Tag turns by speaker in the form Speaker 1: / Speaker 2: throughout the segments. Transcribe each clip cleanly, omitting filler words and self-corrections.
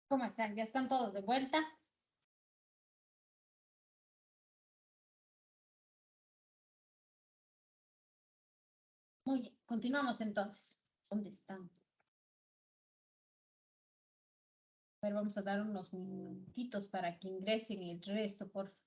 Speaker 1: ¿Cómo están? ¿Ya están todos de vuelta? Muy bien, continuamos entonces. ¿Dónde están? A ver, vamos a dar unos minutitos para que ingresen el resto, por favor.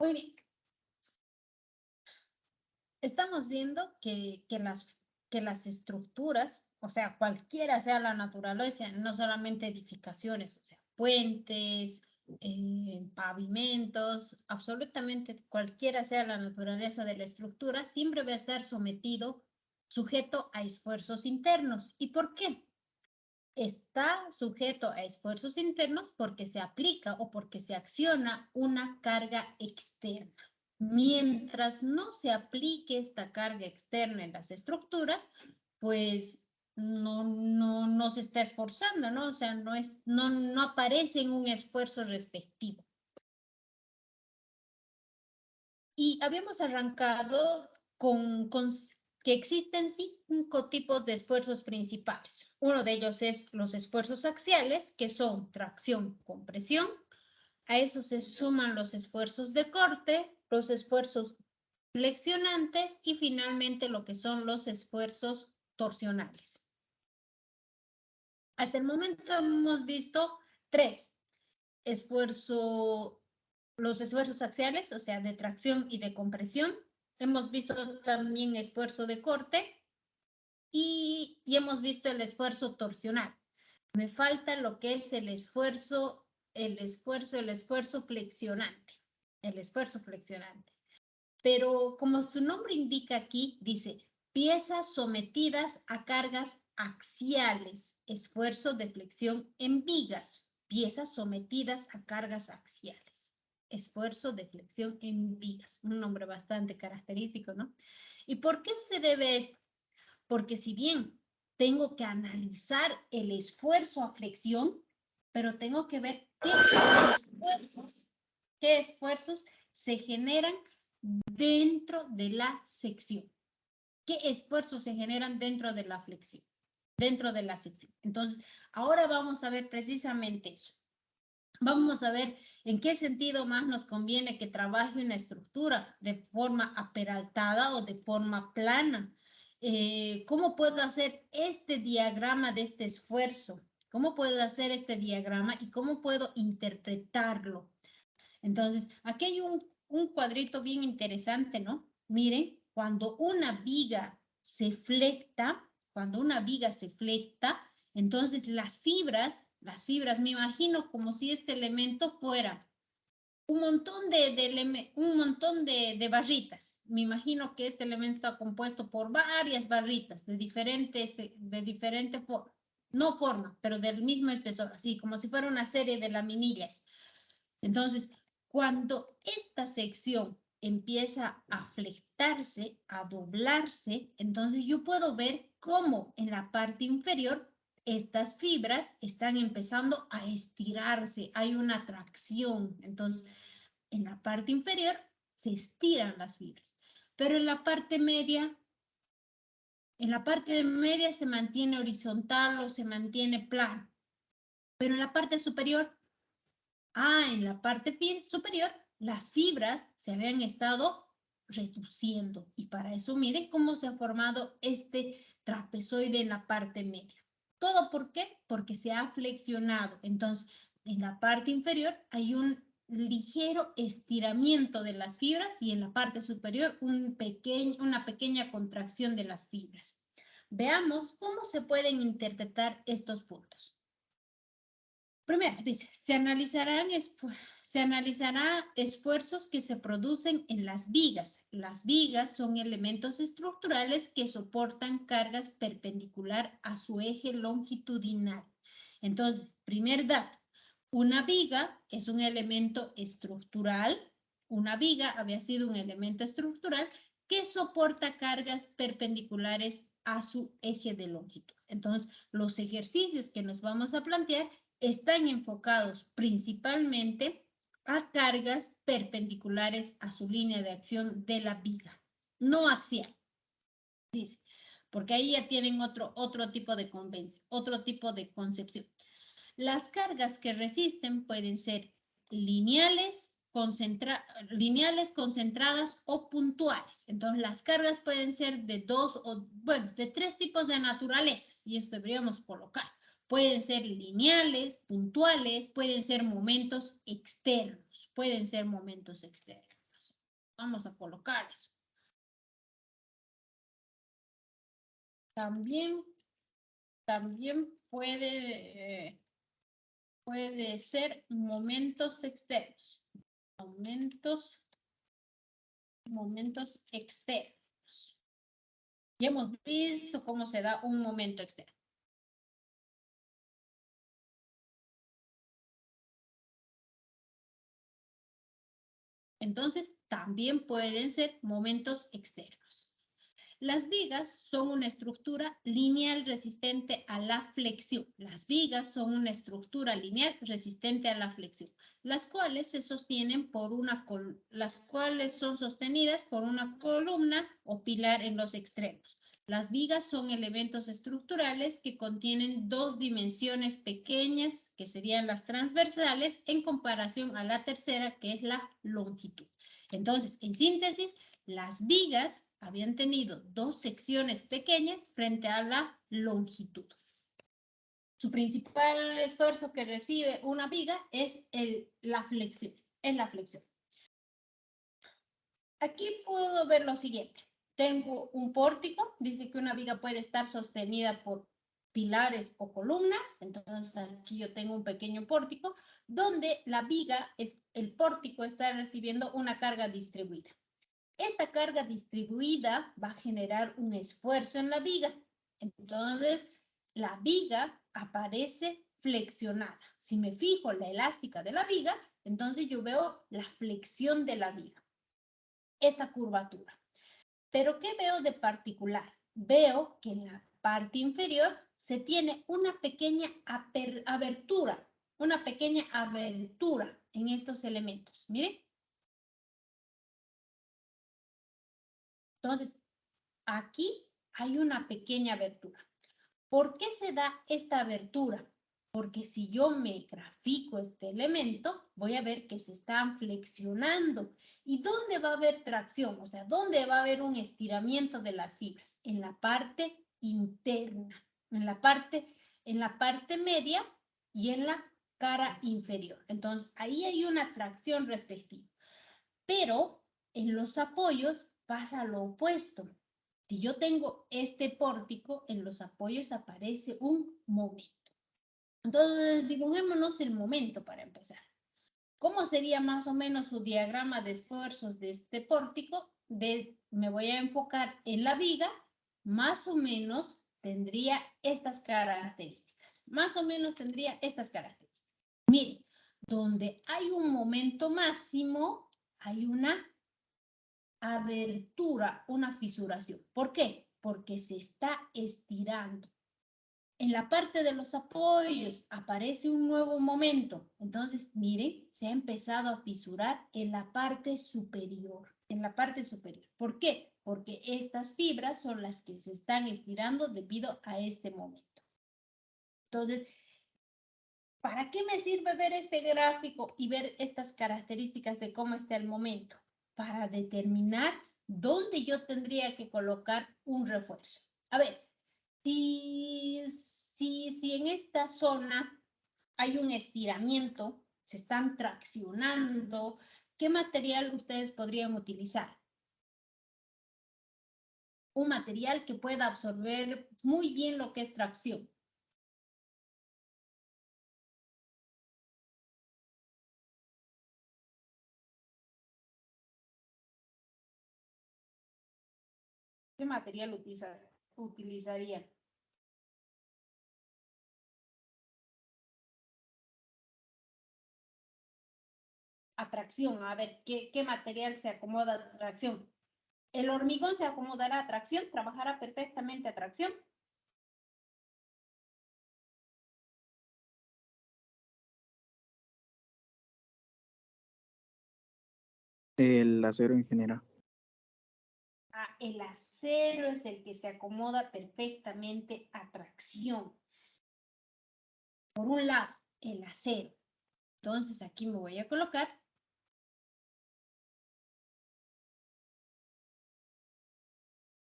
Speaker 1: Muy bien. Estamos viendo que las estructuras, o sea, cualquiera sea la naturaleza, no solamente edificaciones, o sea, puentes, pavimentos, absolutamente cualquiera sea la naturaleza de la estructura, siempre va a estar sujeto a esfuerzos internos. ¿Y por qué? Está sujeto a esfuerzos internos porque se aplica o porque se acciona una carga externa. Mientras no se aplique esta carga externa en las estructuras, pues no se está esforzando, ¿no? O sea, no aparece en un esfuerzo respectivo. Y habíamos arrancado con que existen 5 tipos de esfuerzos principales. Uno de ellos es los esfuerzos axiales, que son tracción, compresión. A eso se suman los esfuerzos de corte, los esfuerzos flexionantes y finalmente lo que son los esfuerzos torsionales. Hasta el momento hemos visto 3. Los esfuerzos axiales, o sea, de tracción y de compresión. Hemos visto también esfuerzo de corte y hemos visto el esfuerzo torsional. Me falta lo que es el esfuerzo flexionante. El esfuerzo flexionante. Pero como su nombre indica aquí, dice piezas sometidas a cargas axiales, esfuerzo de flexión en vigas, piezas sometidas a cargas axiales, esfuerzo de flexión en vigas, un nombre bastante característico, ¿no? ¿Y por qué se debe esto? Porque si bien tengo que analizar el esfuerzo a flexión, pero tengo que ver qué esfuerzos se generan dentro de la sección. ¿Qué esfuerzos se generan dentro de la flexión? Dentro de la sección. Entonces, ahora vamos a ver precisamente eso. Vamos a ver en qué sentido más nos conviene que trabaje una estructura de forma aperaltada o de forma plana. ¿Cómo puedo hacer este diagrama de este esfuerzo? ¿Cómo puedo hacer este diagrama y cómo puedo interpretarlo? Entonces, aquí hay un cuadrito bien interesante, ¿no? Miren, cuando una viga se flecta, entonces las fibras, me imagino como si este elemento fuera un montón de barritas. Me imagino que este elemento está compuesto por varias barritas de diferente forma. No forma, pero del mismo espesor, así como si fuera una serie de laminillas. Entonces, cuando esta sección empieza a flectarse, a doblarse, entonces yo puedo ver cómo en la parte inferior estas fibras están empezando a estirarse, hay una tracción. Entonces, en la parte inferior se estiran las fibras, pero en la parte media se mantiene horizontal o se mantiene plano, pero en la parte superior en la parte superior, las fibras se habían estado reduciendo. Y para eso, miren cómo se ha formado este trapezoide en la parte media. ¿Todo por qué? Porque se ha flexionado. Entonces, en la parte inferior hay un ligero estiramiento de las fibras y en la parte superior una pequeña contracción de las fibras. Veamos cómo se pueden interpretar estos puntos. Primero, dice, se analizará esfuerzos que se producen en las vigas. Las vigas son elementos estructurales que soportan cargas perpendicular a su eje longitudinal. Entonces, primer dato, una viga es un elemento estructural. Una viga había sido un elemento estructural que soporta cargas perpendiculares a su eje de longitud. Entonces, los ejercicios que nos vamos a plantear están enfocados principalmente a cargas perpendiculares a su línea de acción de la viga, no axial, dice, porque ahí ya tienen otro tipo de concepción. Las cargas que resisten pueden ser lineales, concentradas o puntuales. Entonces, las cargas pueden ser de de tres tipos de naturalezas, y esto deberíamos colocar. Pueden ser lineales, puntuales, pueden ser momentos externos. Vamos a colocar eso. También puede ser momentos externos. Momentos externos. Ya hemos visto cómo se da un momento externo. Entonces, también pueden ser momentos externos. Las vigas son una estructura lineal resistente a la flexión. Las vigas son una estructura lineal resistente a la flexión, las cuales son sostenidas por una columna o pilar en los extremos. Las vigas son elementos estructurales que contienen dos dimensiones pequeñas, que serían las transversales, en comparación a la tercera, que es la longitud. Entonces, en síntesis, las vigas habían tenido dos secciones pequeñas frente a la longitud. Su principal esfuerzo que recibe una viga es la flexión. Aquí puedo ver lo siguiente. Tengo un pórtico, dice que una viga puede estar sostenida por pilares o columnas, entonces aquí yo tengo un pequeño pórtico, donde el pórtico está recibiendo una carga distribuida. Esta carga distribuida va a generar un esfuerzo en la viga. Entonces, la viga aparece flexionada. Si me fijo en la elástica de la viga, entonces yo veo la flexión de la viga. Esta curvatura. Pero ¿qué veo de particular? Veo que en la parte inferior se tiene una pequeña abertura en estos elementos. Miren. Entonces, aquí hay una pequeña abertura. ¿Por qué se da esta abertura? Porque si yo me grafico este elemento, voy a ver que se están flexionando. ¿Y dónde va a haber tracción? O sea, ¿dónde va a haber un estiramiento de las fibras? En la parte interna, en la parte media y en la cara inferior. Entonces, ahí hay una tracción respectiva. Pero en los apoyos pasa lo opuesto. Si yo tengo este pórtico, en los apoyos aparece un momento. Entonces, dibujémonos el momento para empezar. ¿Cómo sería más o menos su diagrama de esfuerzos de este pórtico? Me voy a enfocar en la viga, más o menos tendría estas características. Miren, donde hay un momento máximo, hay una abertura, una fisuración. ¿Por qué? Porque se está estirando. En la parte de los apoyos aparece un nuevo momento. Entonces, miren, se ha empezado a fisurar en la parte superior. ¿Por qué? Porque estas fibras son las que se están estirando debido a este momento. Entonces, ¿para qué me sirve ver este gráfico y ver estas características de cómo está el momento? Para determinar dónde yo tendría que colocar un refuerzo. A ver, si en esta zona hay un estiramiento, se están traccionando, ¿qué material ustedes podrían utilizar? Un material que pueda absorber muy bien lo que es tracción. ¿Qué material utilizarían? Atracción, a ver, ¿qué material se acomoda a atracción? El hormigón se acomodará a tracción, trabajará perfectamente a tracción.
Speaker 2: El acero en general.
Speaker 1: Ah, el acero es el que se acomoda perfectamente a tracción. Por un lado, el acero. Entonces aquí me voy a colocar.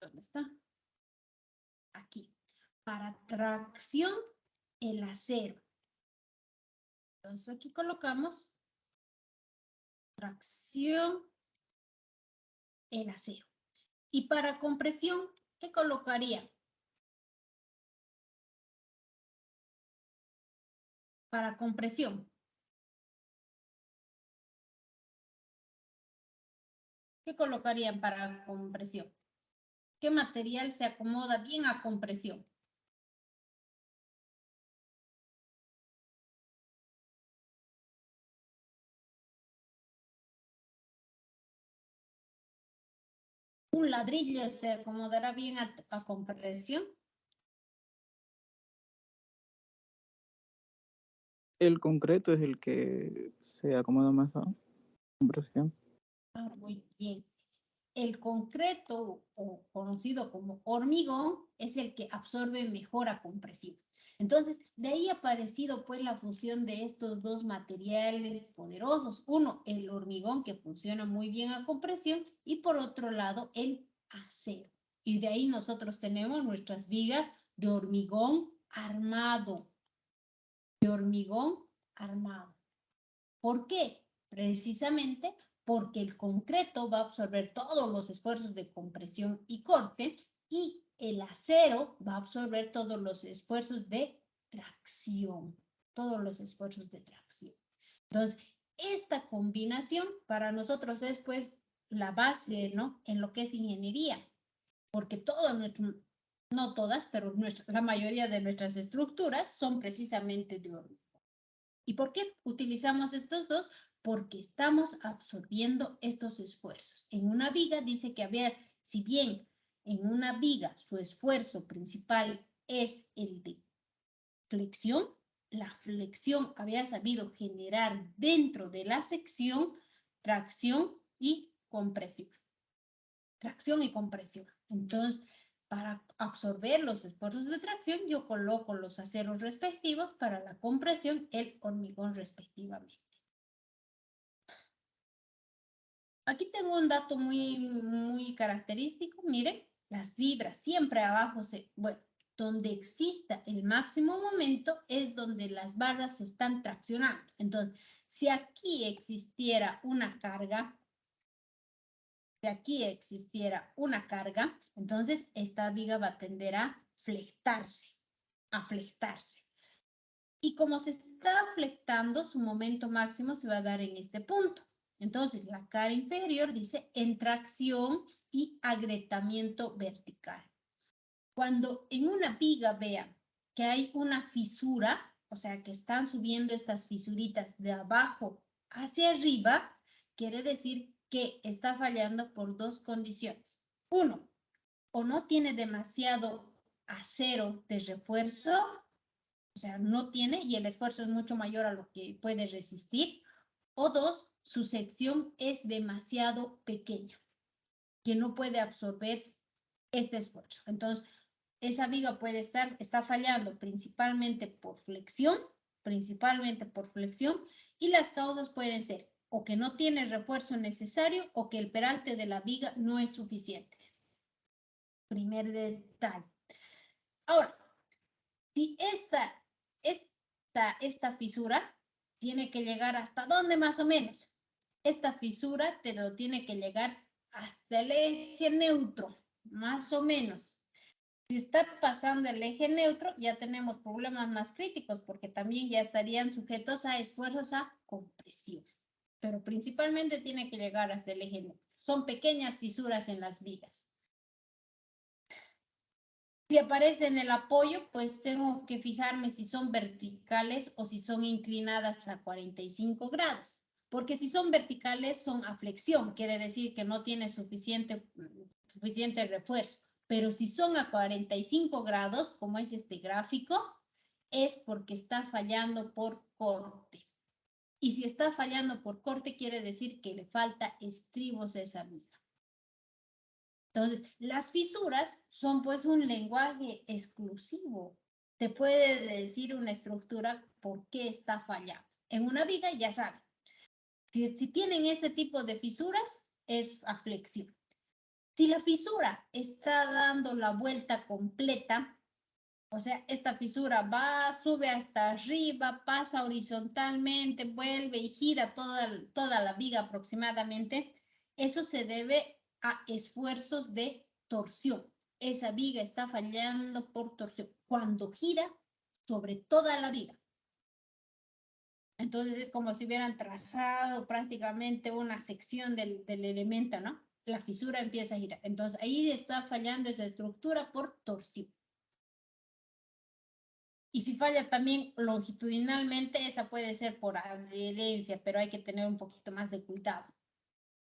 Speaker 1: ¿Dónde está? Aquí. Para tracción, el acero. Entonces aquí colocamos tracción, el acero. Y para compresión, ¿qué colocaría? Para compresión. ¿Qué colocarían para compresión? ¿Qué material se acomoda bien a compresión? ¿Un ladrillo se acomodará bien a compresión?
Speaker 2: El concreto es el que se acomoda más a compresión.
Speaker 1: Ah, muy bien. El concreto, o conocido como hormigón, es el que absorbe mejor a compresión. Entonces, de ahí ha aparecido pues la fusión de estos dos materiales poderosos. Uno, el hormigón, que funciona muy bien a compresión, y por otro lado, el acero. Y de ahí nosotros tenemos nuestras vigas de hormigón armado. De hormigón armado. ¿Por qué? Precisamente porque el concreto va a absorber todos los esfuerzos de compresión y corte y el acero va a absorber todos los esfuerzos de tracción, todos los esfuerzos de tracción. Entonces, esta combinación para nosotros es pues la base, ¿no? En lo que es ingeniería, porque todo nuestro, no todas, pero la mayoría de nuestras estructuras son precisamente de hormigón. ¿Y por qué utilizamos estos dos? Porque estamos absorbiendo estos esfuerzos. En una viga dice que había, si bien en una viga su esfuerzo principal es el de flexión, la flexión había sabido generar dentro de la sección tracción y compresión. Tracción y compresión. Entonces, para absorber los esfuerzos de tracción, yo coloco los aceros respectivos, para la compresión, el hormigón respectivamente. Aquí tengo un dato muy característico. Miren, las fibras siempre abajo, bueno, donde exista el máximo momento es donde las barras se están traccionando. Entonces, si aquí existiera una carga, entonces esta viga va a tender a flectarse, Y como se está flectando, su momento máximo se va a dar en este punto. Entonces, la cara inferior dice en tracción y agrietamiento vertical. Cuando en una viga vean que hay una fisura, o sea, que están subiendo estas fisuritas de abajo hacia arriba, quiere decir que está fallando por dos condiciones. Uno, o no tiene demasiado acero de refuerzo, o sea, no tiene y el esfuerzo es mucho mayor a lo que puede resistir. O dos, su sección es demasiado pequeña, que no puede absorber este esfuerzo. Entonces, esa viga está fallando principalmente por flexión, y las causas pueden ser o que no tiene el refuerzo necesario o que el peralte de la viga no es suficiente. Primer detalle. Ahora, si esta fisura tiene que llegar hasta dónde más o menos. Esta fisura te lo tiene que llegar hasta el eje neutro, más o menos. Si está pasando el eje neutro, ya tenemos problemas más críticos porque también ya estarían sujetos a esfuerzos a compresión. Pero principalmente tiene que llegar hasta el eje neutro. Son pequeñas fisuras en las vigas. Si aparece en el apoyo, pues tengo que fijarme si son verticales o si son inclinadas a 45 grados. Porque si son verticales, son a flexión, quiere decir que no tiene suficiente refuerzo. Pero si son a 45 grados, como es este gráfico, es porque está fallando por corte. Y si está fallando por corte, quiere decir que le falta estribos a esa viga. Entonces, las fisuras son pues un lenguaje exclusivo. Te puede decir una estructura por qué está fallando. En una viga ya saben, si tienen este tipo de fisuras, es a flexión. Si la fisura está dando la vuelta completa, o sea, esta fisura va, sube hasta arriba, pasa horizontalmente, vuelve y gira toda la viga aproximadamente, eso se debe a esfuerzos de torsión. Esa viga está fallando por torsión cuando gira sobre toda la viga. Entonces es como si hubieran trazado prácticamente una sección del elemento, ¿no? La fisura empieza a girar. Entonces ahí está fallando esa estructura por torsión. Y si falla también longitudinalmente, esa puede ser por adherencia, pero hay que tener un poquito más de cuidado.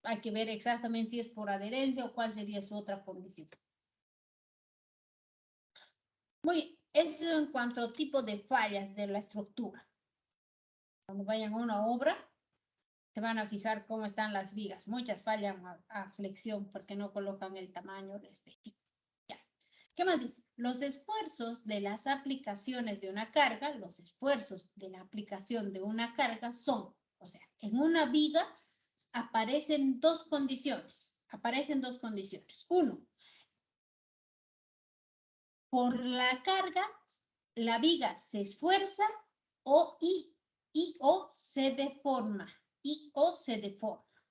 Speaker 1: Hay que ver exactamente si es por adherencia o cuál sería su otra condición. Eso en cuanto a tipo de fallas de la estructura. Cuando vayan a una obra, se van a fijar cómo están las vigas. Muchas fallan a flexión porque no colocan el tamaño respectivo. ¿Qué más dice? Los esfuerzos de las aplicaciones de una carga, los esfuerzos de la aplicación de una carga son, o sea, en una viga aparecen dos condiciones. Uno, por la carga, la viga se esfuerza o se deforma.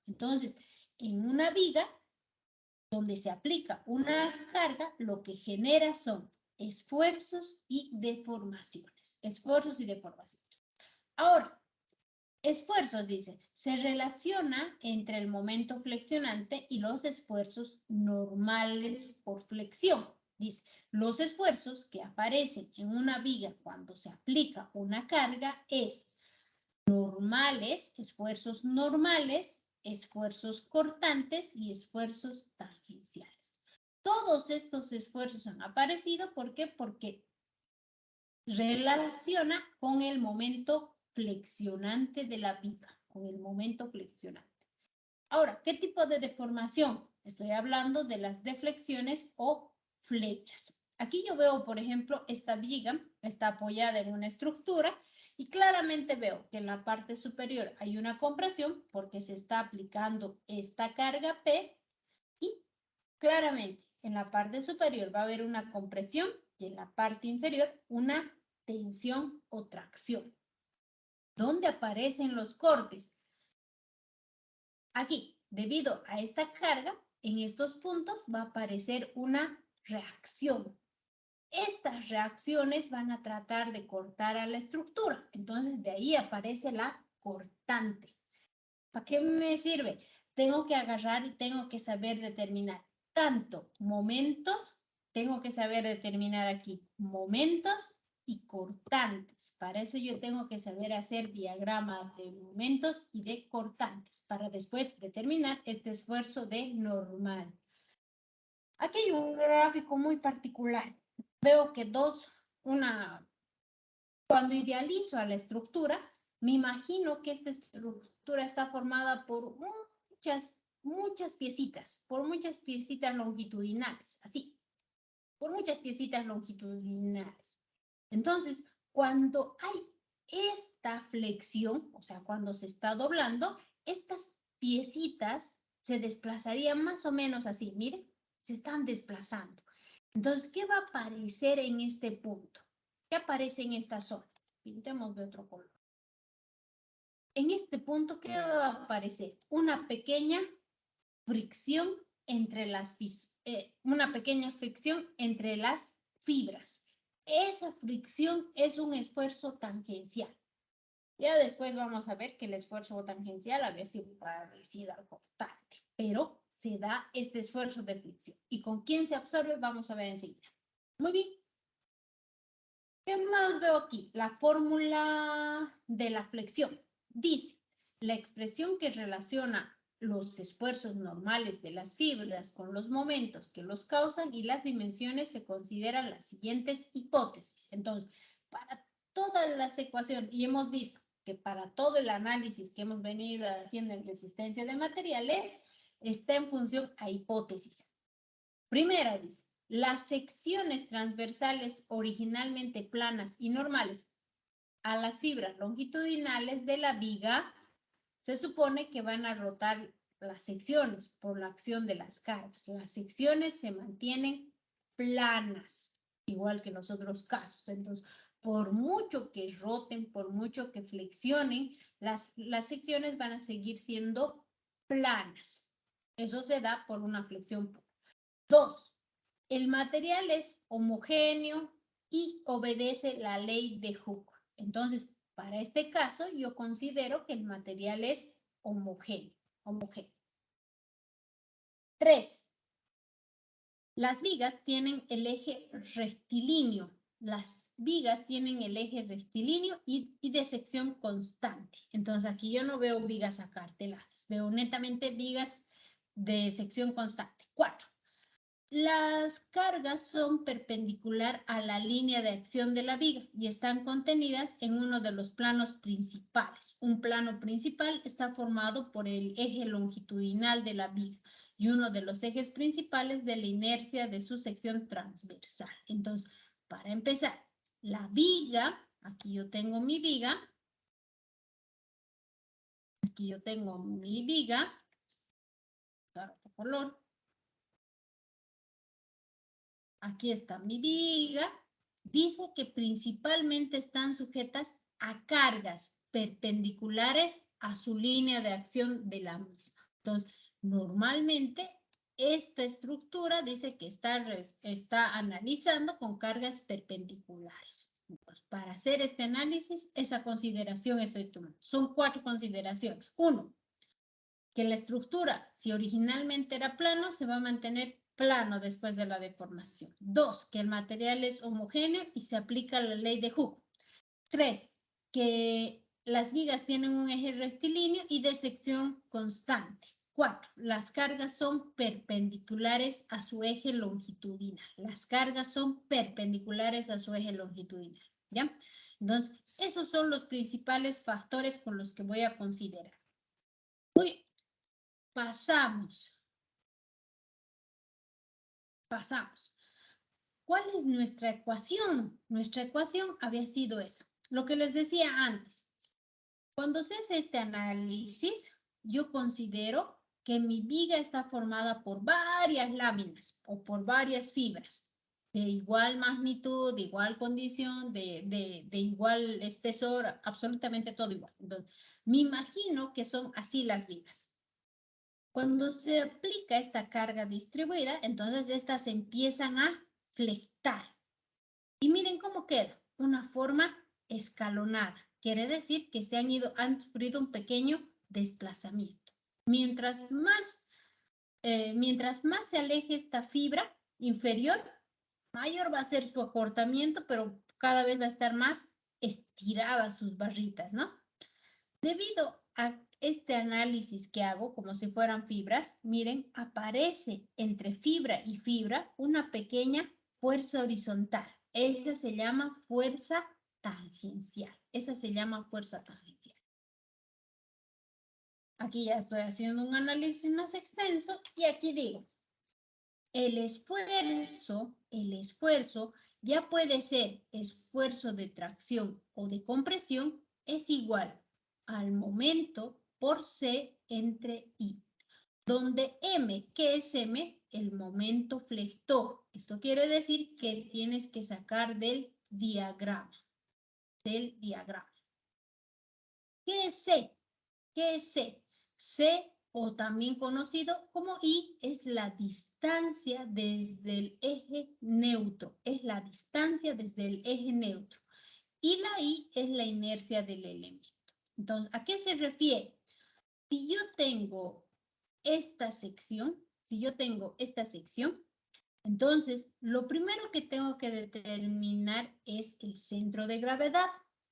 Speaker 1: Entonces, en una viga donde se aplica una carga, lo que genera son esfuerzos y deformaciones. Ahora, esfuerzos, dice, se relaciona entre el momento flexionante y los esfuerzos normales por flexión. Dice, los esfuerzos que aparecen en una viga cuando se aplica una carga es esfuerzos normales, esfuerzos cortantes y esfuerzos tangenciales. Todos estos esfuerzos han aparecido, ¿por qué? Porque relaciona con el momento flexionante de la viga, con el momento flexionante. Ahora, ¿qué tipo de deformación? Estoy hablando de las deflexiones o flechas. Aquí yo veo, por ejemplo, esta viga está apoyada en una estructura y claramente veo que en la parte superior hay una compresión porque se está aplicando esta carga P y claramente en la parte superior va a haber una compresión y en la parte inferior una tensión o tracción. ¿Dónde aparecen los cortes? Aquí, debido a esta carga, en estos puntos va a aparecer una reacción. Estas reacciones van a tratar de cortar a la estructura. Entonces, de ahí aparece la cortante. ¿Para qué me sirve? Tengo que agarrar y tengo que saber determinar tanto momentos, tengo que saber determinar aquí momentos y cortantes. Para eso yo tengo que saber hacer diagrama de momentos y de cortantes, para después determinar este esfuerzo de normal. Aquí hay un gráfico muy particular. Veo que cuando idealizo a la estructura, me imagino que esta estructura está formada por muchas piecitas, longitudinales, así, por muchas piecitas longitudinales. Entonces, cuando hay esta flexión, o sea, cuando se está doblando, estas piecitas se desplazarían más o menos así, miren, se están desplazando. Entonces, ¿qué va a aparecer en este punto? ¿Qué aparece en esta zona? Pintemos de otro color. En este punto, ¿qué va a aparecer? Una pequeña fricción entre las fibras. Esa fricción es un esfuerzo tangencial. Ya después vamos a ver que el esfuerzo tangencial había sido parecido al cortante, pero se da este esfuerzo de fricción. ¿Y con quién se absorbe? Vamos a ver enseguida. Muy bien. ¿Qué más veo aquí? La fórmula de la flexión. Dice, la expresión que relaciona los esfuerzos normales de las fibras con los momentos que los causan y las dimensiones se consideran las siguientes hipótesis. Entonces, para todas las ecuaciones, y hemos visto que para todo el análisis que hemos venido haciendo en resistencia de materiales, está en función a hipótesis. Primera dice, las secciones transversales originalmente planas y normales a las fibras longitudinales de la viga se supone que van a rotar las secciones por la acción de las cargas. Las secciones se mantienen planas, igual que en los otros casos. Entonces, por mucho que roten, por mucho que flexionen, las secciones van a seguir siendo planas. Eso se da por una flexión. 2. El material es homogéneo y obedece la ley de Hooke. Entonces, para este caso, yo considero que el material es homogéneo. 3. Las vigas tienen el eje rectilíneo. Las vigas tienen el eje rectilíneo y de sección constante. Entonces, aquí yo no veo vigas acarteladas. Veo netamente vigas de sección constante. 4. Las cargas son perpendicular a la línea de acción de la viga y están contenidas en uno de los planos principales. Un plano principal está formado por el eje longitudinal de la viga y uno de los ejes principales de la inercia de su sección transversal. Entonces, para empezar, la viga, aquí yo tengo mi viga, otro color. Aquí está mi viga. Dice que principalmente están sujetas a cargas perpendiculares a su línea de acción de la misma. Entonces, normalmente esta estructura dice que está analizando con cargas perpendiculares. Entonces, para hacer este análisis, esa consideración estoy tomando. Son 4 consideraciones. 1, que la estructura, si originalmente era plano, se va a mantener plano después de la deformación. 2, que el material es homogéneo y se aplica la ley de Hooke. 3, que las vigas tienen un eje rectilíneo y de sección constante. 4, las cargas son perpendiculares a su eje longitudinal. Las cargas son perpendiculares a su eje longitudinal, ¿ya? Entonces, esos son los principales factores con los que voy a considerar. Pasamos. ¿Cuál es nuestra ecuación? Nuestra ecuación había sido eso. Lo que les decía antes. Cuando se hace este análisis, yo considero que mi viga está formada por varias láminas o por varias fibras de igual magnitud, de igual condición, de igual espesor, absolutamente todo igual. Entonces, me imagino que son así las vigas. Cuando se aplica esta carga distribuida, entonces estas se empiezan a flectar. Y miren cómo queda, una forma escalonada. Quiere decir que han sufrido un pequeño desplazamiento. Mientras más se aleje esta fibra inferior, mayor va a ser su acortamiento, pero cada vez va a estar más estirada sus barritas, ¿no? Debido a este análisis que hago, como si fueran fibras, miren, aparece entre fibra y fibra una pequeña fuerza horizontal. Esa se llama fuerza tangencial. Aquí ya estoy haciendo un análisis más extenso y aquí digo, el esfuerzo ya puede ser esfuerzo de tracción o de compresión, es igual al momento por C entre I, donde M, ¿qué es M? El momento flector. Esto quiere decir que tienes que sacar del diagrama. ¿Qué es C? C, o también conocido como I, es la distancia desde el eje neutro. Y la I es la inercia del elemento. Entonces, ¿a qué se refiere? Si yo tengo esta sección, Entonces, lo primero que tengo que determinar es el centro de gravedad.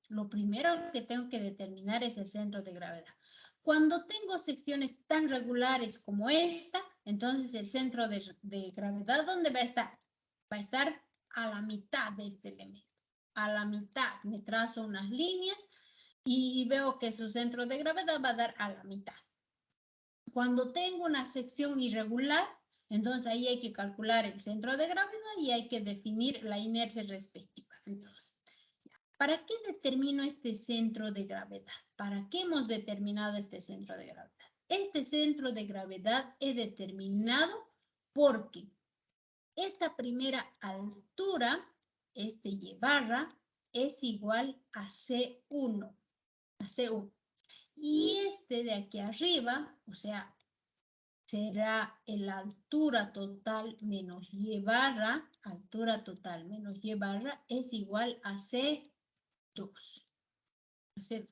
Speaker 1: Lo primero que tengo que determinar es el centro de gravedad. Cuando tengo secciones tan regulares como esta, entonces el centro de gravedad, ¿dónde va a estar? Va a estar a la mitad de este elemento. A la mitad. Me trazo unas líneas y veo que su centro de gravedad va a dar a la mitad. Cuando tengo una sección irregular, entonces ahí hay que calcular el centro de gravedad y hay que definir la inercia respectiva. Entonces, ¿para qué determino este centro de gravedad? ¿Para qué hemos determinado este centro de gravedad? Este centro de gravedad he determinado porque esta primera altura, este y barra, es igual a C1. A C1. Y este de aquí arriba, o sea, será la altura total menos y barra, altura total menos y barra es igual a C2. A C2.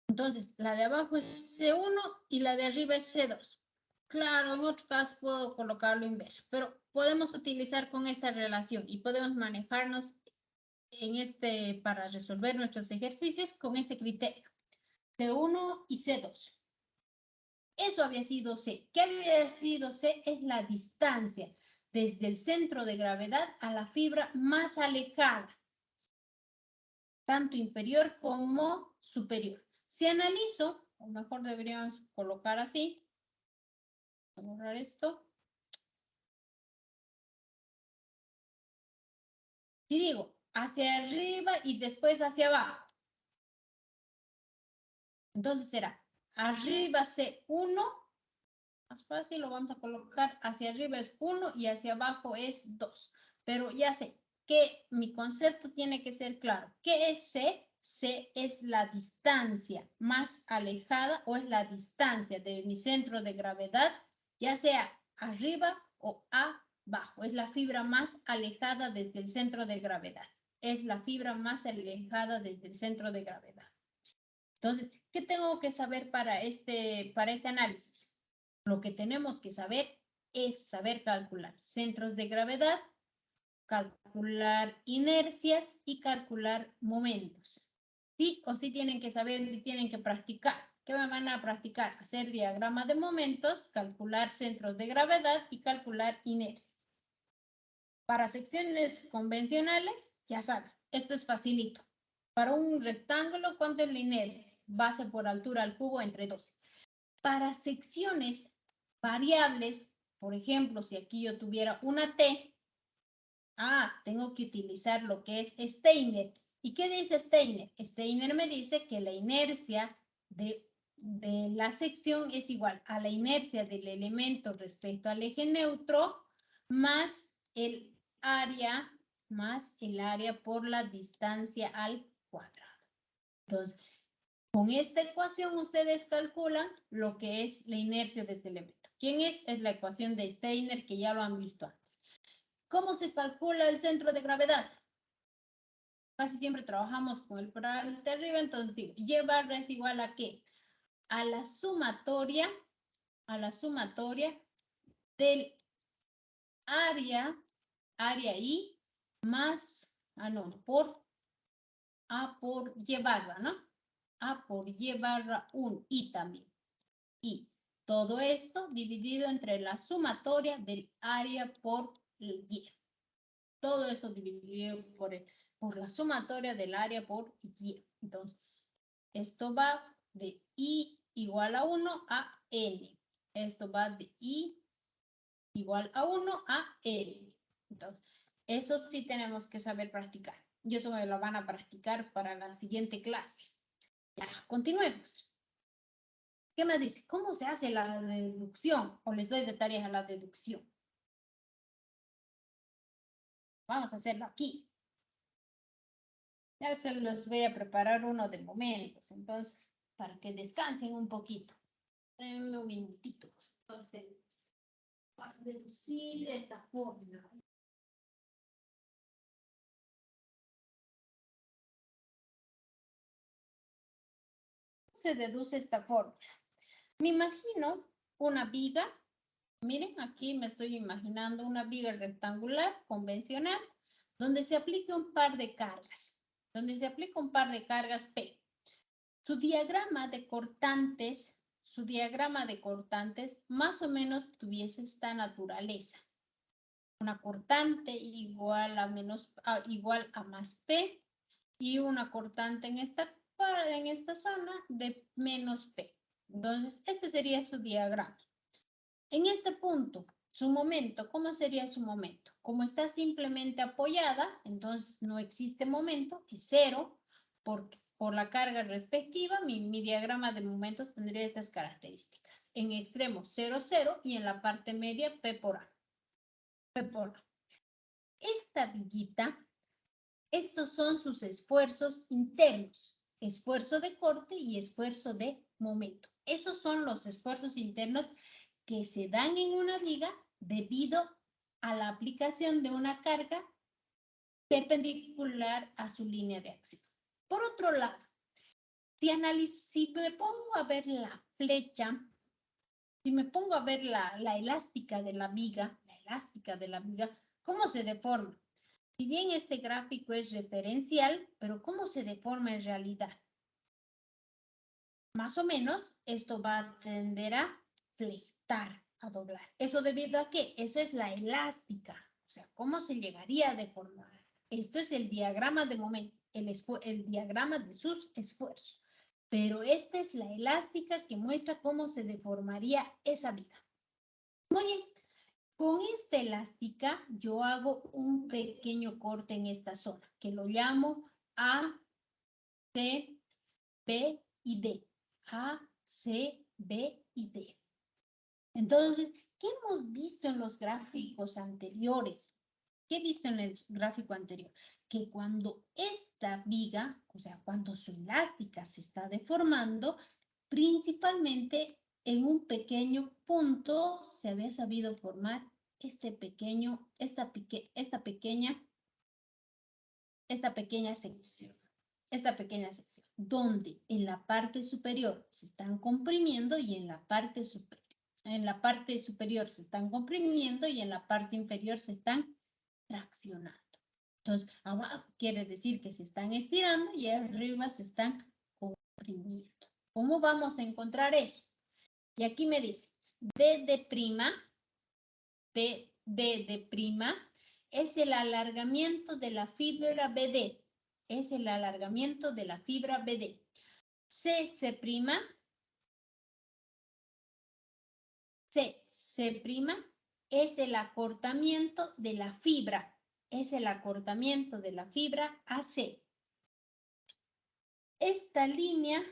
Speaker 1: Entonces, la de abajo es C1 y la de arriba es C2. Claro, en otro caso puedo colocarlo inverso, pero podemos utilizar con esta relación y podemos manejarnos en para resolver nuestros ejercicios con este criterio. C1 y C2. Eso había sido C. ¿Qué había sido C? Es la distancia desde el centro de gravedad a la fibra más alejada, tanto inferior como superior. Si analizo, o mejor deberíamos colocar así, voy a borrar esto. Si digo hacia arriba y después hacia abajo, entonces será arriba C1, más fácil, lo vamos a colocar hacia arriba es 1 y hacia abajo es 2. Pero ya sé que mi concepto tiene que ser claro. ¿Qué es C? C es la distancia más alejada o es la distancia de mi centro de gravedad, ya sea arriba o abajo. Es la fibra más alejada desde el centro de gravedad. Es la fibra más alejada desde el centro de gravedad. Entonces, ¿qué tengo que saber para este análisis? Lo que tenemos que saber es saber calcular centros de gravedad, calcular inercias y calcular momentos. Sí o sí tienen que saber y tienen que practicar. ¿Qué me van a practicar? Hacer diagrama de momentos, calcular centros de gravedad y calcular inercias. Para secciones convencionales, ya saben, esto es facilito. Para un rectángulo, ¿cuánto es la inercia? Base por altura al cubo entre 12. Para secciones variables, por ejemplo, si aquí yo tuviera una T, tengo que utilizar lo que es Steiner. ¿Y qué dice Steiner? Steiner me dice que la inercia de la sección es igual a la inercia del elemento respecto al eje neutro más el área por la distancia al cuadrado. Entonces, con esta ecuación ustedes calculan lo que es la inercia de este elemento. ¿Quién es? Es la ecuación de Steiner que ya lo han visto antes. ¿Cómo se calcula el centro de gravedad? Casi siempre trabajamos con el parámetro de arriba, entonces digo, y barra es igual a ¿qué? A la sumatoria del área I más, por Y barra, ¿no? A por Y barra 1 y también. Y todo esto dividido entre la sumatoria del área por Y. Todo eso dividido por la sumatoria del área por Y. Entonces, esto va de I igual a 1 a N. Esto va de I igual a 1 a N. Entonces, eso sí tenemos que saber practicar. Y eso me lo van a practicar para la siguiente clase. Ya, continuemos. ¿Qué me dice? ¿Cómo se hace la deducción? O les doy de tareas a la deducción. Vamos a hacerlo aquí. Ya se los voy a preparar uno de momentos, entonces, para que descansen un poquito. Denme un minutito. Entonces, para reducir esta fórmula. Se deduce esta fórmula. Me imagino una viga. Miren, aquí me estoy imaginando una viga rectangular convencional donde se aplica un par de cargas. Donde se aplica un par de cargas P. Su diagrama de cortantes más o menos tuviese esta naturaleza. Una cortante igual a más P y una cortante en esta zona de menos P. Entonces, este sería su diagrama. En este punto, su momento, ¿cómo sería su momento? Como está simplemente apoyada, entonces no existe momento, es cero, porque por la carga respectiva, mi diagrama de momentos tendría estas características. En extremo 0, 0 y en la parte media P por A. P por A. Esta viguita, estos son sus esfuerzos internos, esfuerzo de corte y esfuerzo de momento. Esos son los esfuerzos internos que se dan en una viga debido a la aplicación de una carga perpendicular a su línea de acción. Por otro lado, si me pongo a ver la flecha, si me pongo a ver la elástica de la viga, ¿cómo se deforma? Si bien este gráfico es referencial, pero ¿cómo se deforma en realidad? Más o menos, esto va a tender a fletar, a doblar. ¿Eso debido a qué? Eso es la elástica. O sea, ¿cómo se llegaría a deformar? Esto es el diagrama de momento, el diagrama de sus esfuerzos. Pero esta es la elástica que muestra cómo se deformaría esa viga. Muy bien. Con esta elástica yo hago un pequeño corte en esta zona, que lo llamo A, C, B y D. A, C, B y D. Entonces, ¿qué hemos visto en los gráficos anteriores? ¿Qué he visto en el gráfico anterior? Que cuando esta viga, o sea, cuando su elástica se está deformando, principalmente en un pequeño punto se había sabido formar esta pequeña sección. Esta pequeña sección, donde en la parte superior se están comprimiendo y en la parte superior se están comprimiendo y en la parte inferior se están traccionando. Entonces, abajo quiere decir que se están estirando y arriba se están comprimiendo. ¿Cómo vamos a encontrar eso? Y aquí me dice, D de prima es el alargamiento de la fibra BD. Es el alargamiento de la fibra BD. C' es el acortamiento de la fibra. Es el acortamiento de la fibra AC. Esta línea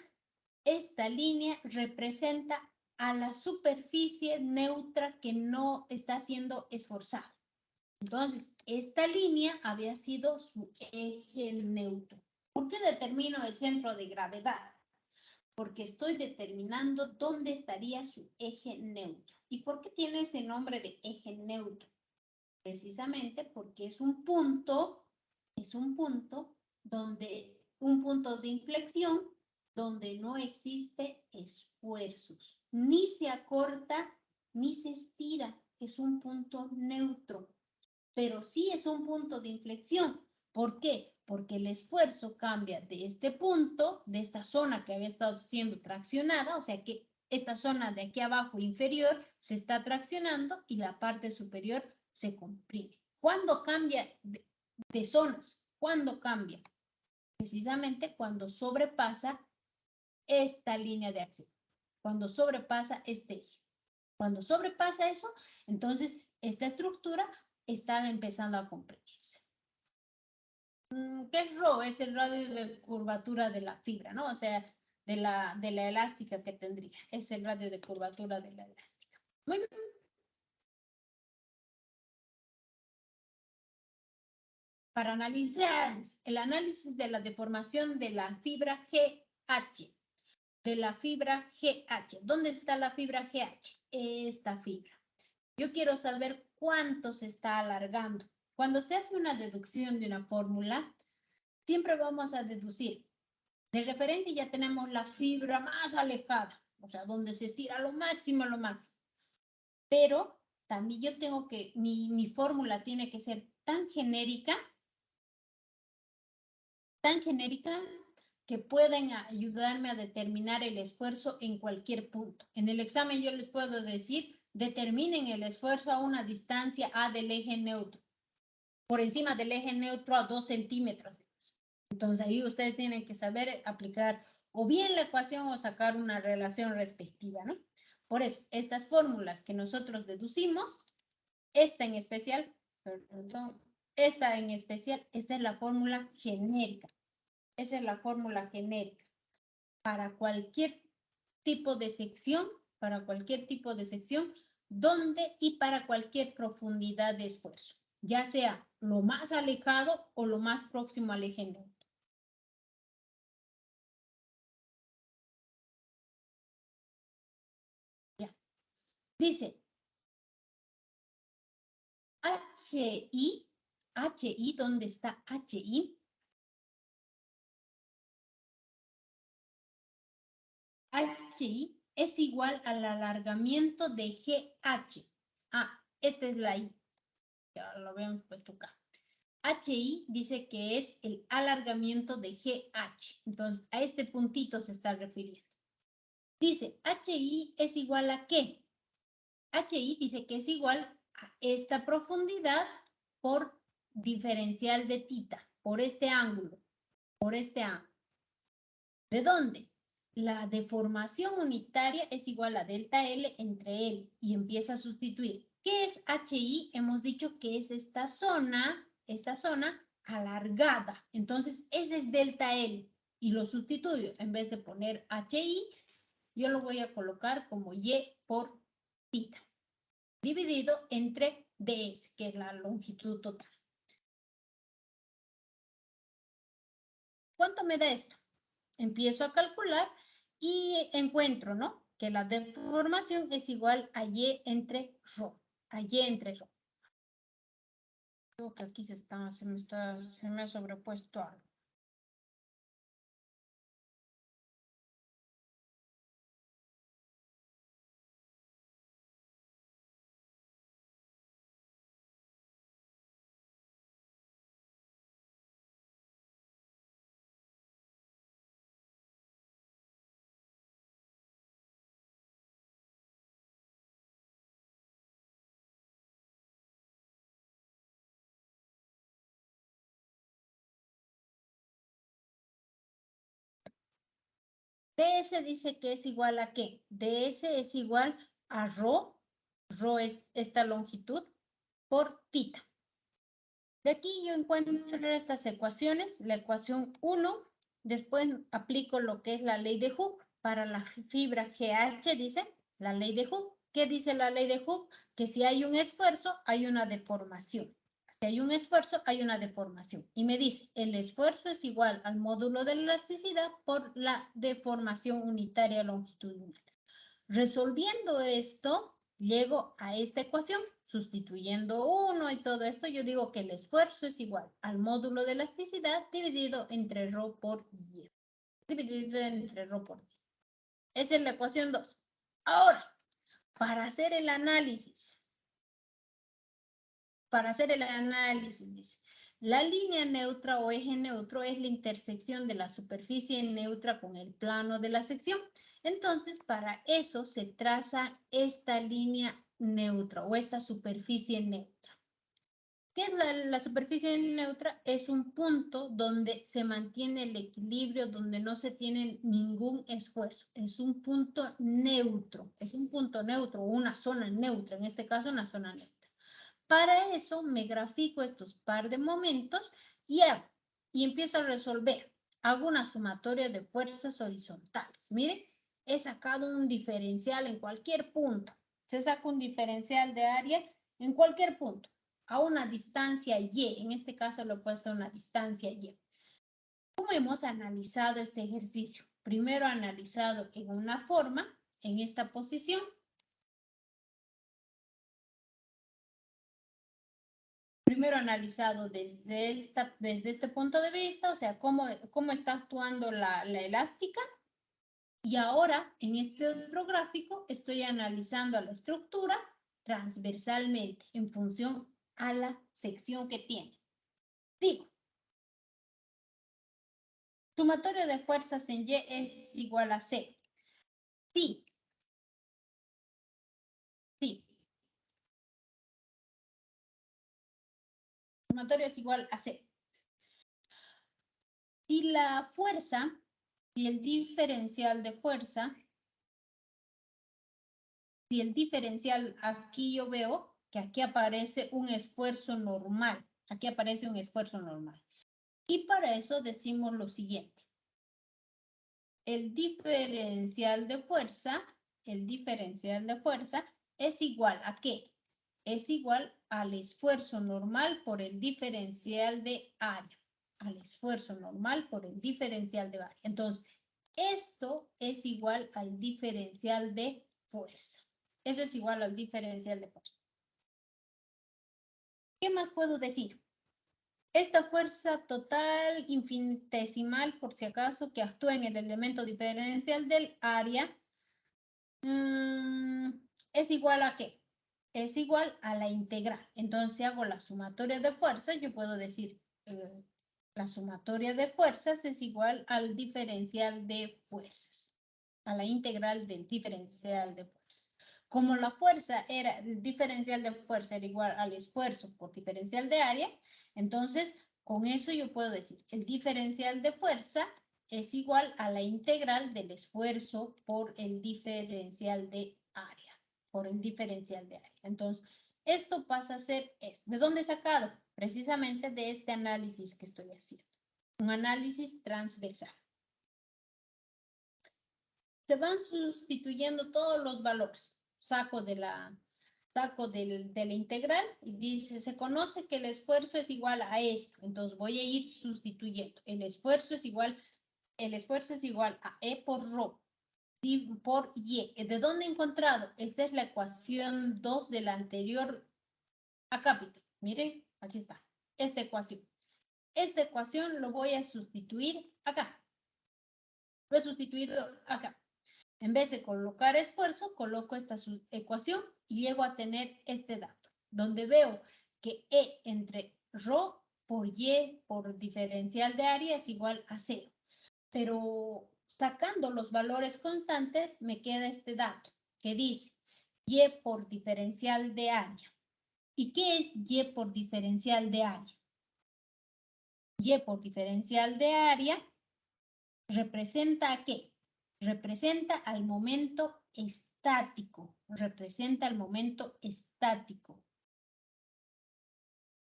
Speaker 1: representa a la superficie neutra que no está siendo esforzada. Entonces, esta línea había sido su eje neutro. ¿Por qué determino el centro de gravedad? Porque estoy determinando dónde estaría su eje neutro. ¿Y por qué tiene ese nombre de eje neutro? Precisamente porque es un punto de inflexión donde no existe esfuerzos. Ni se acorta, ni se estira. Es un punto neutro. Pero sí es un punto de inflexión. ¿Por qué? Porque el esfuerzo cambia de este punto, de esta zona que había estado siendo traccionada, o sea que esta zona de aquí abajo inferior se está traccionando y la parte superior se comprime. ¿Cuándo cambia de zonas? ¿Cuándo cambia? Precisamente cuando sobrepasa esta línea de acción, cuando sobrepasa este eje. Cuando sobrepasa eso, entonces esta estructura está empezando a comprimirse. ¿Qué es Rho? Es el radio de curvatura de la fibra, ¿no? O sea, de la elástica que tendría. Es el radio de curvatura de la elástica. Muy bien. Para analizar el análisis de la deformación de la fibra GH. ¿Dónde está la fibra GH? Esta fibra. Yo quiero saber cuánto se está alargando. Cuando se hace una deducción de una fórmula, siempre vamos a deducir. De referencia ya tenemos la fibra más alejada, o sea, donde se estira lo máximo, lo máximo. Pero también yo tengo que, mi fórmula tiene que ser tan genérica que pueden ayudarme a determinar el esfuerzo en cualquier punto. En el examen yo les puedo decir, determinen el esfuerzo a una distancia A del eje neutro, por encima del eje neutro a 2 centímetros. Entonces ahí ustedes tienen que saber aplicar o bien la ecuación o sacar una relación respectiva, ¿no? Por eso, estas fórmulas que nosotros deducimos, esta en especial, esta es la fórmula genérica. Esa es la fórmula genérica para cualquier tipo de sección, donde y para cualquier profundidad de esfuerzo, ya sea lo más alejado o lo más próximo al eje neutro. Ya. Dice, HI, ¿dónde está HI? HI es igual al alargamiento de GH. Esta es la I. Ya lo habíamos puesto acá. HI dice que es el alargamiento de GH. Entonces, a este puntito se está refiriendo. Dice, HI es igual a ¿qué? HI dice que es igual a esta profundidad por diferencial de tita, por este ángulo. ¿De dónde? La deformación unitaria es igual a delta L entre L y empieza a sustituir. ¿Qué es HI? Hemos dicho que es esta zona alargada. Entonces, ese es delta L y lo sustituyo. En vez de poner HI, yo lo voy a colocar como Y por tita, dividido entre DS, que es la longitud total. ¿Cuánto me da esto? Empiezo a calcular y encuentro, ¿no? Que la deformación es igual a Y entre ρ. Creo que aquí se me ha sobrepuesto algo. DS dice que es igual a ¿qué? DS es igual a ρ es esta longitud, por tita. De aquí yo encuentro estas ecuaciones, la ecuación 1, después aplico lo que es la ley de Hooke para la fibra GH, dice la ley de Hooke. ¿Qué dice la ley de Hooke? Que si hay un esfuerzo, hay una deformación. Si hay un esfuerzo, hay una deformación. Y me dice, el esfuerzo es igual al módulo de la elasticidad por la deformación unitaria longitudinal. Resolviendo esto, llego a esta ecuación, sustituyendo 1 y todo esto, yo digo que el esfuerzo es igual al módulo de elasticidad dividido entre ρ por Y. Esa es la ecuación 2. Ahora, para hacer el análisis, dice, la línea neutra o eje neutro es la intersección de la superficie neutra con el plano de la sección. Entonces, para eso se traza esta línea neutra o esta superficie neutra. ¿Qué es la superficie neutra? Es un punto donde se mantiene el equilibrio, donde no se tiene ningún esfuerzo. Es un punto neutro, una zona neutra, en este caso una zona neutra. Para eso me grafico estos par de momentos y empiezo a resolver. Hago una sumatoria de fuerzas horizontales. Miren, he sacado un diferencial en cualquier punto. Se saca un diferencial de área en cualquier punto, a una distancia Y. En este caso lo he puesto a una distancia Y. ¿Cómo hemos analizado este ejercicio? Primero analizado en una forma, en esta posición, primero analizado desde este punto de vista, o sea, cómo está actuando la elástica. Y ahora, en este otro gráfico, estoy analizando la estructura transversalmente en función a la sección que tiene. Digo, sumatorio de fuerzas en Y es igual a C. Sí. Sí. Sumatorio es igual a C. Si la fuerza, si el diferencial de fuerza, si el diferencial, aquí yo veo que aquí aparece un esfuerzo normal. Aquí aparece un esfuerzo normal. Y para eso decimos lo siguiente. El diferencial de fuerza es igual a ¿qué? Es igual al esfuerzo normal por el diferencial de área. Al esfuerzo normal por el diferencial de área. Entonces, esto es igual al diferencial de fuerza. Eso es igual al diferencial de fuerza. ¿Qué más puedo decir? Esta fuerza total infinitesimal, por si acaso, que actúa en el elemento diferencial del área, es igual a ¿qué? Es igual a la integral. Entonces, si hago la sumatoria de fuerzas, yo puedo decir la sumatoria de fuerzas es igual al diferencial de fuerzas, a la integral del diferencial de fuerzas. Como la fuerza era, el diferencial de fuerza era igual al esfuerzo por diferencial de área, entonces con eso yo puedo decir el diferencial de fuerza es igual a la integral del esfuerzo por el diferencial de área, por el diferencial de área. Entonces, esto pasa a ser esto. ¿De dónde he sacado? Precisamente de este análisis que estoy haciendo. Un análisis transversal. Se van sustituyendo todos los valores. Saco de la integral y dice, se conoce que el esfuerzo es igual a esto. Entonces voy a ir sustituyendo. El esfuerzo es igual a E por ρ por Y. ¿De dónde he encontrado? Esta es la ecuación 2 de la anterior acápite. Miren, aquí está. Esta ecuación lo voy a sustituir acá. Lo he sustituido acá. En vez de colocar esfuerzo, coloco esta ecuación y llego a tener este dato, donde veo que E entre ρ por Y por diferencial de área es igual a 0. Pero sacando los valores constantes, me queda este dato que dice Y por diferencial de área. ¿Y qué es Y por diferencial de área? Y por diferencial de área representa ¿a qué? Representa al momento estático. Representa al momento estático.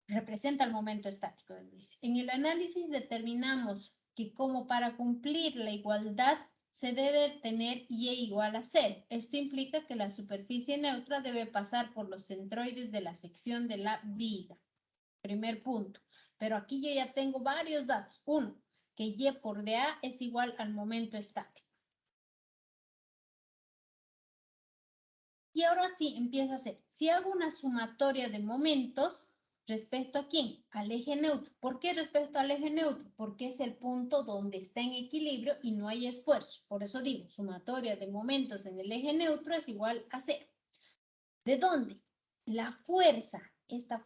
Speaker 1: Representa al momento estático. En el análisis determinamos que como para cumplir la igualdad se debe tener Y igual a 0. Esto implica que la superficie neutra debe pasar por los centroides de la sección de la viga. Primer punto. Pero aquí yo ya tengo varios datos. Uno, que Y por dA es igual al momento estático. Y ahora sí, empiezo a hacer. Si hago una sumatoria de momentos, ¿respecto a quién? Al eje neutro. ¿Por qué respecto al eje neutro? Porque es el punto donde está en equilibrio y no hay esfuerzo. Por eso digo, sumatoria de momentos en el eje neutro es igual a 0. ¿De dónde? La fuerza, esta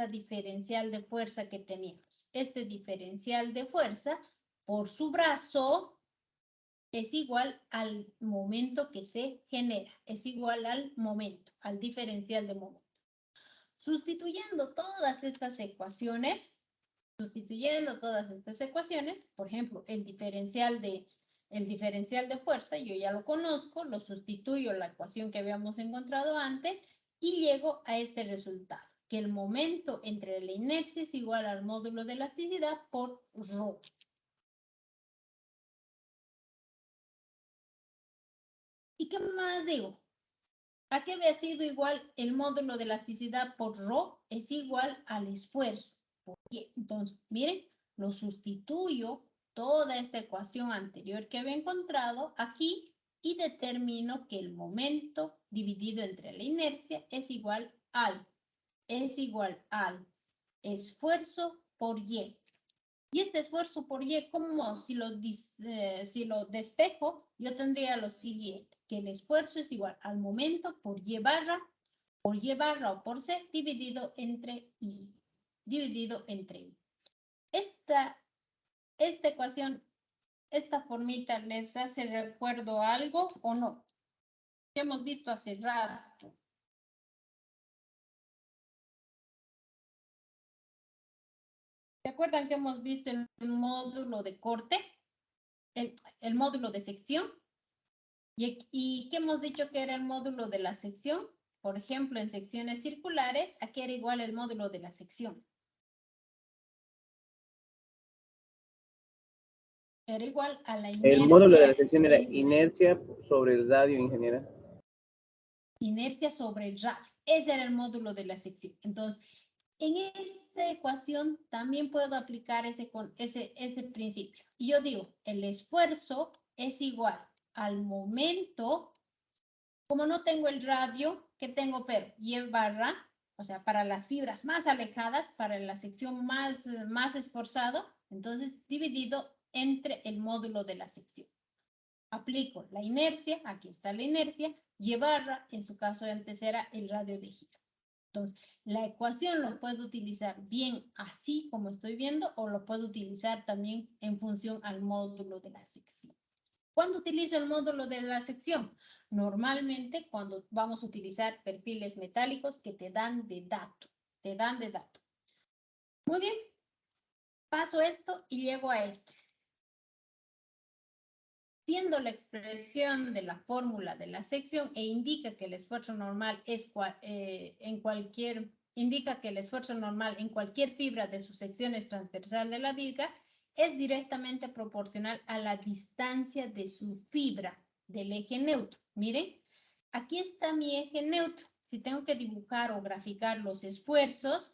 Speaker 1: diferencial de fuerza que teníamos. Este diferencial de fuerza por su brazo es igual al momento que se genera, es igual al momento, al diferencial de momento. Sustituyendo todas estas ecuaciones, por ejemplo, el diferencial de fuerza, yo ya lo conozco, lo sustituyo a la ecuación que habíamos encontrado antes y llego a este resultado, que el momento entre la inercia es igual al módulo de elasticidad por ρ. ¿Y qué más digo? ¿A qué había sido igual el módulo de elasticidad por ρ? Es igual al esfuerzo. ¿Por qué? Entonces, miren, lo sustituyo toda esta ecuación anterior que había encontrado aquí y determino que el momento dividido entre la inercia es igual al es igual al esfuerzo por Y. Y este esfuerzo por Y, como si lo despejo, yo tendría lo siguiente, que el esfuerzo es igual al momento por Y barra o por C dividido entre I. Esta ecuación, esta formita, ¿les hace recuerdo algo o no? Que hemos visto hace rato. ¿Se acuerdan que hemos visto el módulo de corte? El módulo de sección. ¿Y qué hemos dicho que era el módulo de la sección? Por ejemplo, en secciones circulares, aquí era igual el módulo de la sección. Era igual a la inercia.
Speaker 3: El módulo de la sección era inercia sobre el radio, ingeniera.
Speaker 1: Inercia sobre el radio. Ese era el módulo de la sección. Entonces, en esta ecuación también puedo aplicar ese principio. Y yo digo, el esfuerzo es igual al momento. Como no tengo el radio, ¿qué tengo? Pero Y barra, o sea, para las fibras más alejadas, para la sección más esforzado, entonces dividido entre el módulo de la sección. Aplico la inercia, aquí está la inercia, Y barra, en su caso antes era el radio de giro. Entonces, la ecuación lo puedo utilizar bien así como estoy viendo, o lo puedo utilizar también en función al módulo de la sección. ¿Cuándo utilizo el módulo de la sección? Normalmente cuando vamos a utilizar perfiles metálicos que te dan de dato. Muy bien. Paso esto y llego a esto. Siendo la expresión de la fórmula de la sección e indica que el esfuerzo normal indica que el esfuerzo normal en cualquier fibra de su sección es transversal de la viga, es directamente proporcional a la distancia de su fibra del eje neutro. Miren, aquí está mi eje neutro. Si tengo que dibujar o graficar los esfuerzos,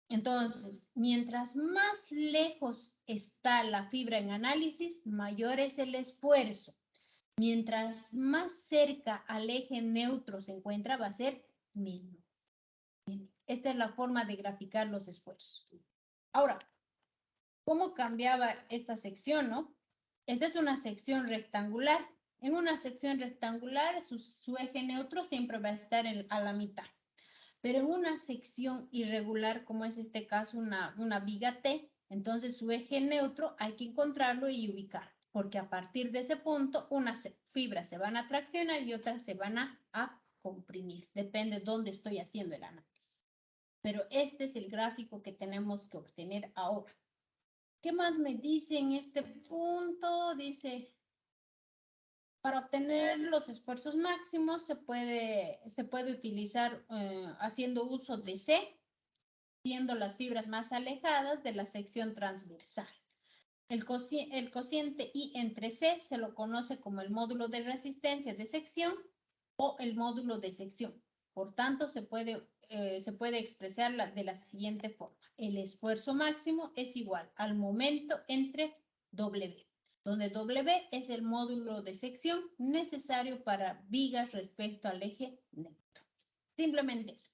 Speaker 1: entonces, mientras más lejos está la fibra en análisis, mayor es el esfuerzo. Mientras más cerca al eje neutro se encuentra, va a ser menor. Esta es la forma de graficar los esfuerzos. Ahora, ¿cómo cambiaba esta sección, no? Esta es una sección rectangular. En una sección rectangular, su eje neutro siempre va a estar a la mitad. Pero en una sección irregular, como es este caso, una viga T, entonces su eje neutro hay que encontrarlo y ubicar, porque a partir de ese punto, unas fibras se van a traccionar y otras se van a comprimir. Depende de dónde estoy haciendo el análisis. Pero este es el gráfico que tenemos que obtener ahora. ¿Qué más me dice en este punto? Dice, para obtener los esfuerzos máximos se puede utilizar haciendo uso de C, siendo las fibras más alejadas de la sección transversal. El cociente I entre C se lo conoce como el módulo de resistencia de sección o el módulo de sección. Por tanto, se puede expresar de la siguiente forma. El esfuerzo máximo es igual al momento entre W, donde W es el módulo de sección necesario para vigas respecto al eje neutro. Simplemente eso.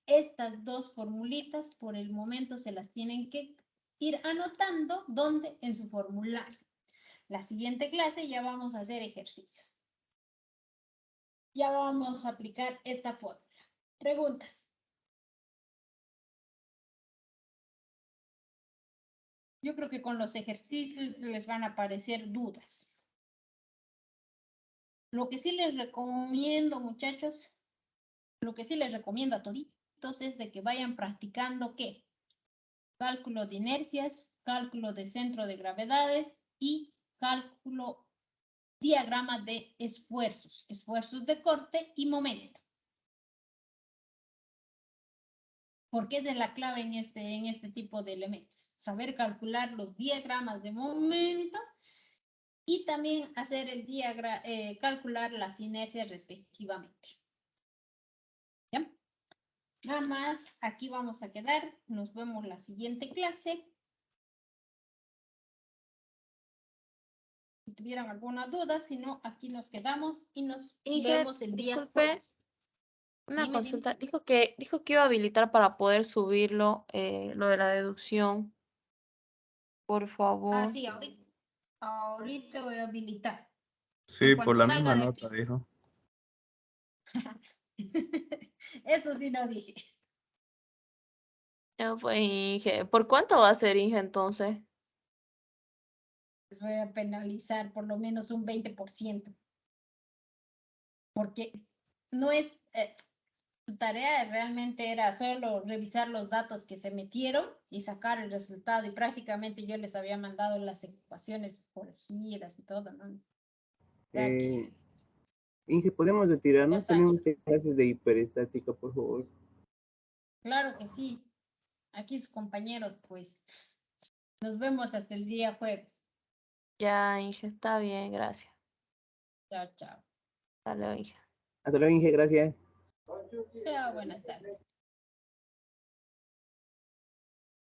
Speaker 1: Estas dos formulitas por el momento se las tienen que ir anotando donde en su formulario. La siguiente clase ya vamos a hacer ejercicios. Ya vamos a aplicar esta fórmula. Preguntas. Yo creo que con los ejercicios les van a aparecer dudas. Lo que sí les recomiendo, muchachos, lo que sí les recomiendo a toditos es de que vayan practicando ¿qué? Cálculo de inercias, cálculo de centro de gravedades y cálculo, diagrama de esfuerzos de corte y momento. Porque esa es la clave en este tipo de elementos. Saber calcular los diagramas de momentos y también hacer calcular las inercias respectivamente. ¿Ya? Nada más, aquí vamos a quedar. Nos vemos la siguiente clase. Si tuvieran alguna duda, si no, aquí nos quedamos y nos vemos el día jueves.
Speaker 4: Una
Speaker 1: Dime.
Speaker 4: consulta. Dijo que iba a habilitar para poder subirlo, lo de la deducción. Por favor.
Speaker 1: Ah, sí, ahorita voy a habilitar.
Speaker 5: Sí,
Speaker 1: En
Speaker 5: por
Speaker 1: cuanto
Speaker 5: la
Speaker 1: salga
Speaker 5: misma
Speaker 1: de
Speaker 5: nota,
Speaker 1: aquí.
Speaker 5: dijo.
Speaker 1: Eso sí no dije.
Speaker 4: Ya fue, Inge. ¿Por cuánto va a ser, Inge, entonces?
Speaker 1: Les voy a penalizar por lo menos un 20%. Porque no es, su tarea realmente era solo revisar los datos que se metieron y sacar el resultado. Y prácticamente yo les había mandado las ecuaciones corregidas y todo, ¿no? O sea que,
Speaker 3: Inge, ¿podemos
Speaker 1: ya
Speaker 3: retirarnos?
Speaker 1: saben.
Speaker 3: Tenemos clases de hiperestática, por favor.
Speaker 1: Claro que sí. Aquí sus compañeros, pues. Nos vemos hasta el día jueves.
Speaker 4: Ya, Inge, está bien, gracias.
Speaker 1: Chao, chao.
Speaker 4: Hasta luego, Inge.
Speaker 3: Hasta luego, Inge, gracias.
Speaker 1: Chao, buenas tardes.